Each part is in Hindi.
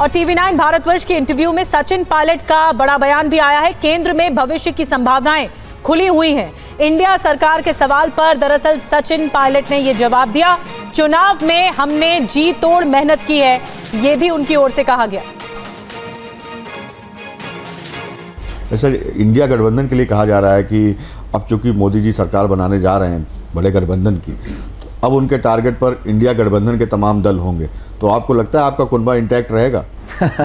और TV9 भारतवर्ष के इंटरव्यू में सचिन पायलट का बड़ा बयान भी आया है। केंद्र में भविष्य की संभावनाएं खुली हुई हैं। इंडिया सरकार के सवाल पर दरअसल सचिन पायलट ने यह जवाब दिया, चुनाव में हमने जी तोड़ मेहनत की है, ये भी उनकी ओर से कहा गया। सर, इंडिया गठबंधन के लिए कहा जा रहा है कि अब चूंकि मोदी जी सरकार बनाने जा रहे हैं बड़े गठबंधन की, तो अब उनके टारगेट पर इंडिया गठबंधन के तमाम दल होंगे, तो आपको लगता है आपका कुनबा इंटैक्ट रहेगा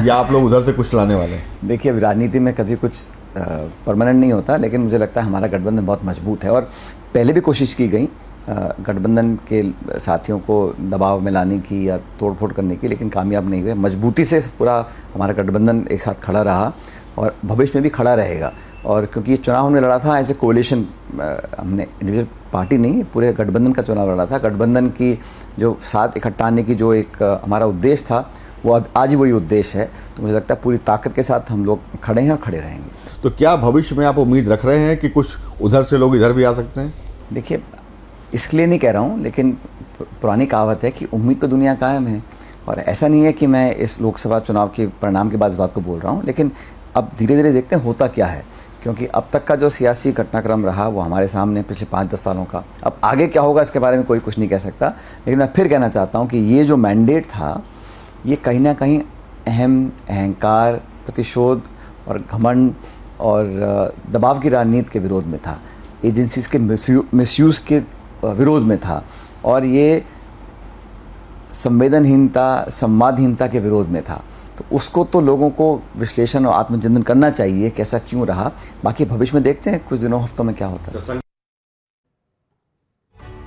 या आप लोग उधर से कुछ लाने वाले हैं? देखिए, अभी राजनीति में कभी कुछ परमानेंट नहीं होता, लेकिन मुझे लगता है हमारा गठबंधन बहुत मजबूत है और पहले भी कोशिश की गई गठबंधन के साथियों को दबाव में लाने की या तोड़फोड़ करने की, लेकिन कामयाब नहीं हुए। मजबूती से पूरा हमारा गठबंधन एक साथ खड़ा रहा और भविष्य में भी खड़ा रहेगा। और क्योंकि ये चुनाव हमने लड़ा था एज ए कोलिशन, हमने इंडिविजुअल पार्टी नहीं, पूरे गठबंधन का चुनाव लड़ा था। गठबंधन की जो साथ इकट्ठा आने की जो एक हमारा उद्देश्य था, वो अब आज ही वही उद्देश्य है। तो मुझे लगता है पूरी ताकत के साथ हम लोग खड़े हैं और खड़े रहेंगे। तो क्या भविष्य में आप उम्मीद रख रहे हैं कि कुछ उधर से लोग इधर भी आ सकते हैं? देखिए, इसलिए नहीं कह रहा हूँ, लेकिन पुरानी कहावत है कि उम्मीद तो दुनिया कायम है। और ऐसा नहीं है कि मैं इस लोकसभा चुनाव के परिणाम के बाद इस बात को बोल रहा हूँ, लेकिन अब धीरे धीरे देखते हैं होता क्या है। क्योंकि अब तक का जो सियासी घटनाक्रम रहा वो हमारे सामने पिछले 5-10 सालों का। अब आगे क्या होगा इसके बारे में कोई कुछ नहीं कह सकता, लेकिन मैं फिर कहना चाहता हूँ कि ये जो मैंडेट था, ये कहीं ना कहीं अहंकार, प्रतिशोध और घमंड और दबाव की राजनीति के विरोध में था, एजेंसीज के मिसयूज़ के विरोध में था, और ये संवेदनहीनता, संवादहीनता के विरोध में था। तो उसको तो लोगों को विश्लेषण और आत्मचिंतन करना चाहिए कि ऐसा क्यों रहा। बाकी भविष्य में देखते हैं कुछ दिनों हफ्तों में क्या होता है।